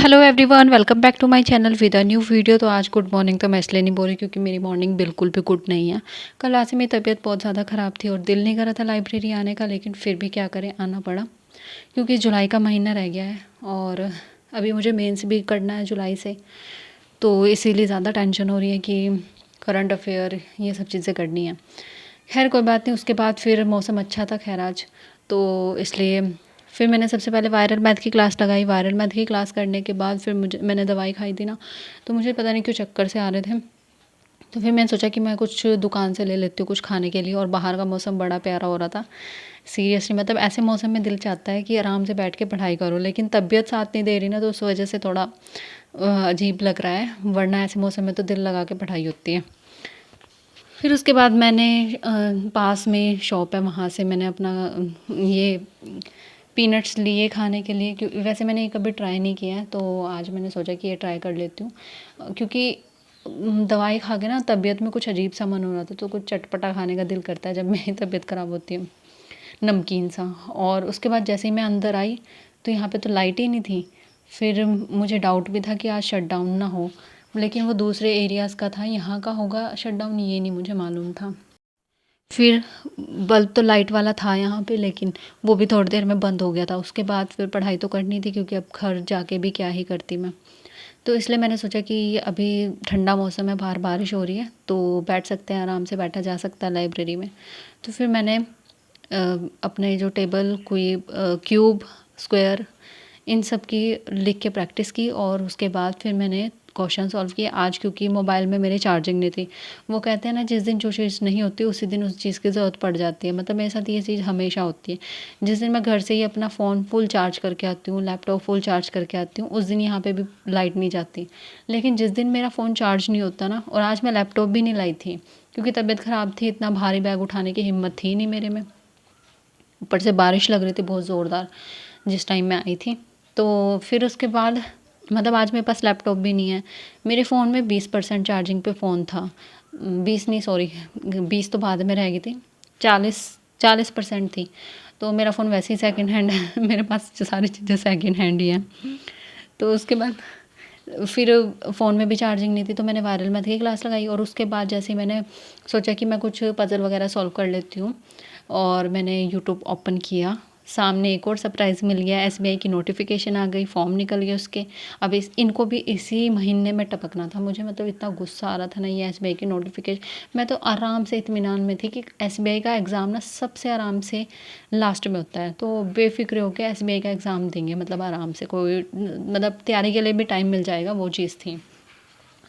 Hello everyone, welcome back to my channel with a new video. तो आज good morning तो मैं इसलिए नहीं बोल रही क्योंकि मेरी मॉर्निंग बिल्कुल भी गुड नहीं है। कल रात से मेरी तबीयत बहुत ज़्यादा ख़राब थी और दिल नहीं कर रहा था लाइब्रेरी आने का, लेकिन फिर भी क्या करें, आना पड़ा क्योंकि जुलाई का महीना रह गया है और अभी मुझे मेंस भी करना है जुलाई से। तो इसीलिए ज़्यादा टेंशन हो रही है कि करंट अफेयर ये सब चीज़ें करनी है। खैर कोई बात नहीं, उसके बाद फिर मौसम अच्छा था खैर आज, तो इसलिए फिर मैंने सबसे पहले वायरल मैथ की क्लास लगाई। वायरल मैथ की क्लास करने के बाद फिर मैंने दवाई खाई थी ना, तो मुझे पता नहीं क्यों चक्कर से आ रहे थे। तो फिर मैंने सोचा कि मैं कुछ दुकान से ले लेती हूँ कुछ खाने के लिए, और बाहर का मौसम बड़ा प्यारा हो रहा था। सीरियसली मतलब ऐसे मौसम में दिल चाहता है कि आराम से बैठ के पढ़ाई करो, लेकिन तबीयत साथ नहीं दे रही ना, तो उस वजह से थोड़ा अजीब लग रहा है, वरना ऐसे मौसम में तो दिल लगा के पढ़ाई होती है। फिर उसके बाद मैंने पास में शॉप है, वहाँ से मैंने अपना ये पीनट्स लिए खाने के लिए, क्योंकि वैसे मैंने ये कभी ट्राई नहीं किया है, तो आज मैंने सोचा कि ये ट्राई कर लेती हूँ। क्योंकि दवाई खा के ना तबीयत में कुछ अजीब सा मन हो रहा था, तो कुछ चटपटा खाने का दिल करता है जब मेरी तबीयत ख़राब होती है, नमकीन सा। और उसके बाद जैसे ही मैं अंदर आई तो यहाँ पे तो लाइट ही नहीं थी। फिर मुझे डाउट भी था कि आज शट डाउन ना हो, लेकिन वो दूसरे एरियाज़ का था, यहाँ का होगा शट डाउन ये नहीं मुझे मालूम था। फिर बल्ब तो लाइट वाला था यहाँ पे, लेकिन वो भी थोड़ी देर में बंद हो गया था। उसके बाद फिर पढ़ाई तो करनी थी क्योंकि अब घर जाके भी क्या ही करती मैं। तो इसलिए मैंने सोचा कि अभी ठंडा मौसम है, बाहर बारिश हो रही है, तो बैठ सकते हैं, आराम से बैठा जा सकता है लाइब्रेरी में। तो फिर मैंने अपने जो टेबल कोई क्यूब, स्क्वायर, इन सब की लिख के प्रैक्टिस की, और उसके बाद फिर मैंने क्वेश्चन सॉल्व किए आज, क्योंकि मोबाइल में मेरे चार्जिंग नहीं थी। वो कहते हैं ना, जिस दिन जो चीज़ नहीं होती उसी दिन उस चीज़ की ज़रूरत पड़ जाती है। मतलब मेरे साथ ये चीज़ हमेशा होती है। जिस दिन मैं घर से ही अपना फ़ोन फुल चार्ज करके आती हूँ, लैपटॉप फुल चार्ज करके आती हूँ, उस दिन यहाँ पे भी लाइट नहीं जाती। लेकिन जिस दिन मेरा फ़ोन चार्ज नहीं होता ना, और आज मैं लैपटॉप भी नहीं लाई थी क्योंकि तबीयत ख़राब थी, इतना भारी बैग उठाने की हिम्मत थी नहीं मेरे में। ऊपर से बारिश लग रही थी बहुत ज़ोरदार जिस टाइम मैं आई थी। तो फिर उसके बाद मतलब आज मेरे पास लैपटॉप भी नहीं है। मेरे फ़ोन में 20% चार्जिंग पे फ़ोन था। 20 नहीं, सॉरी, 20 तो बाद में रह गई थी, 40% थी। तो मेरा फ़ोन वैसे ही सेकंड हैंड है मेरे पास जो सारी चीज़ें सेकंड हैंड ही हैं। तो उसके बाद फिर फ़ोन में भी चार्जिंग नहीं थी, तो मैंने वायरल मैथ की क्लास लगाई, और उसके बाद जैसे ही मैंने सोचा कि मैं कुछ पज़ल वगैरह सॉल्व कर लेती हूँ, और मैंने यूट्यूब ओपन किया, सामने एक और सरप्राइज़ मिल गया। एसबीआई की नोटिफिकेशन आ गई, फॉर्म निकल गए उसके। अब इनको भी इसी महीने में टपकना था मुझे, मतलब इतना गुस्सा आ रहा था ना ये एसबीआई की नोटिफिकेशन। मैं तो आराम से इत्मीनान में थी कि एसबीआई का एग्ज़ाम ना सबसे आराम से लास्ट में होता है, तो बेफिक्र होकर एसबीआई का एग्ज़ाम देंगे, मतलब आराम से, कोई मतलब तैयारी के लिए भी टाइम मिल जाएगा, वो चीज़ थी।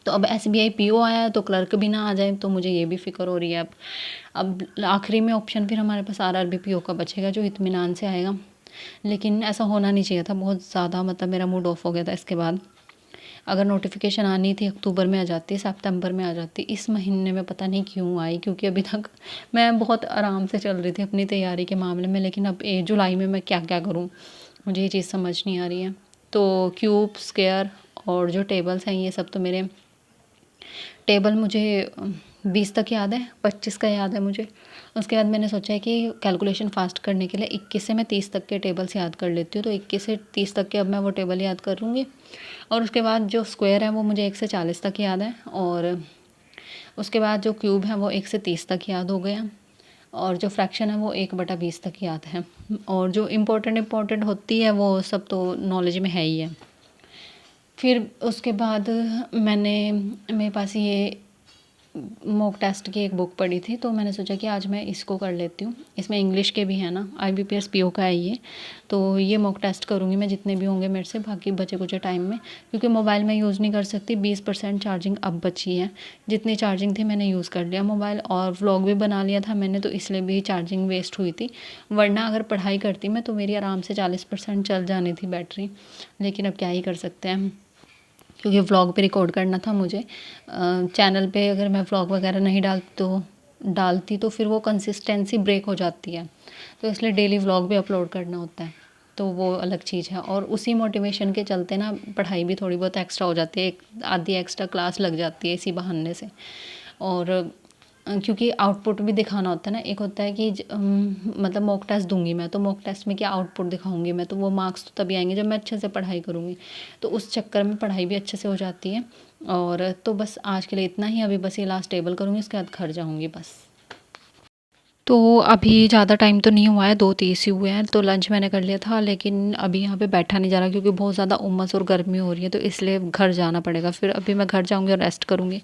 तो अब एसबीआई पीओ आया है तो क्लर्क भी ना आ जाए, तो मुझे ये भी फ़िक्र हो रही है अब आखिरी में ऑप्शन फिर हमारे पास आरआरबी पीओ का बचेगा जो इत्मीनान से आएगा। लेकिन ऐसा होना नहीं चाहिए था, बहुत ज़्यादा मतलब मेरा मूड ऑफ हो गया था इसके बाद। अगर नोटिफिकेशन आनी थी अक्टूबर में आ जाती, सितंबर में आ जाती, इस महीने में पता नहीं क्यों आई, क्योंकि अभी तक मैं बहुत आराम से चल रही थी अपनी तैयारी के मामले में। लेकिन अब जुलाई में मैं क्या क्या करूँ, मुझे ये चीज़ समझ नहीं आ रही है। तो क्यूब, स्क्वायर और जो टेबल्स हैं ये सब तो मेरे टेबल मुझे 20 तक याद है, 25 का याद है मुझे। उसके बाद मैंने सोचा है कि कैलकुलेशन फास्ट करने के लिए 21 से मैं 30 तक के टेबल्स याद कर लेती हूँ, तो 21 से 30 तक के अब मैं वो टेबल याद कर लूँगी। और उसके बाद जो स्क्वायर है वो मुझे 1 से 40 तक याद है, और उसके बाद जो क्यूब है वो 1 से 30 तक याद हो गया, और जो फ्रैक्शन है वो 1/20 तक याद है, और जो इम्पोर्टेंट होती है वो सब तो नॉलेज में है ही है। फिर उसके बाद मैंने मेरे पास ये मॉक टेस्ट की एक बुक पढ़ी थी, तो मैंने सोचा कि आज मैं इसको कर लेती हूँ। इसमें इंग्लिश के भी है ना, आईबीपीएस पीओ का है ये, तो ये मॉक टेस्ट करूँगी मैं जितने भी होंगे मेरे से बाकी बचे कुछ टाइम में, क्योंकि मोबाइल में यूज़ नहीं कर सकती। 20% चार्जिंग अब बची है, जितनी चार्जिंग थी मैंने यूज़ कर लिया मोबाइल, और व्लॉग भी बना लिया था मैंने, तो इसलिए भी चार्जिंग वेस्ट हुई थी। वरना अगर पढ़ाई करती मैं तो मेरी आराम से 40% चल जानी थी बैटरी, लेकिन अब क्या ही कर सकते हैं, क्योंकि व्लॉग भी रिकॉर्ड करना था मुझे। चैनल पे अगर मैं व्लॉग वगैरह नहीं डालती तो फिर वो कंसिस्टेंसी ब्रेक हो जाती है, तो इसलिए डेली व्लॉग भी अपलोड करना होता है, तो वो अलग चीज़ है। और उसी मोटिवेशन के चलते ना पढ़ाई भी थोड़ी बहुत एक्स्ट्रा हो जाती है, एक आधी एक्स्ट्रा क्लास लग जाती है इसी बहाने से। और क्योंकि आउटपुट भी दिखाना होता है ना। एक होता है कि मतलब मॉक टेस्ट दूँगी मैं, तो मॉक टेस्ट में क्या आउटपुट दिखाऊँगी मैं, तो वो मार्क्स तो तभी आएँगे जब मैं अच्छे से पढ़ाई करूँगी। तो उस चक्कर में पढ़ाई भी अच्छे से हो जाती है। और तो बस आज के लिए इतना ही, अभी बस ये लास्ट टेबल करूँगी, उसके बाद घर जाऊँगी बस। तो अभी ज़्यादा टाइम तो नहीं हुआ है, 2:30 ही हुए हैं, तो लंच मैंने कर लिया था, लेकिन अभी यहाँ पे बैठा नहीं जा रहा क्योंकि बहुत ज़्यादा उमस और गर्मी हो रही है, तो इसलिए घर जाना पड़ेगा। फिर अभी मैं घर जाऊँगी और रेस्ट करूँगी।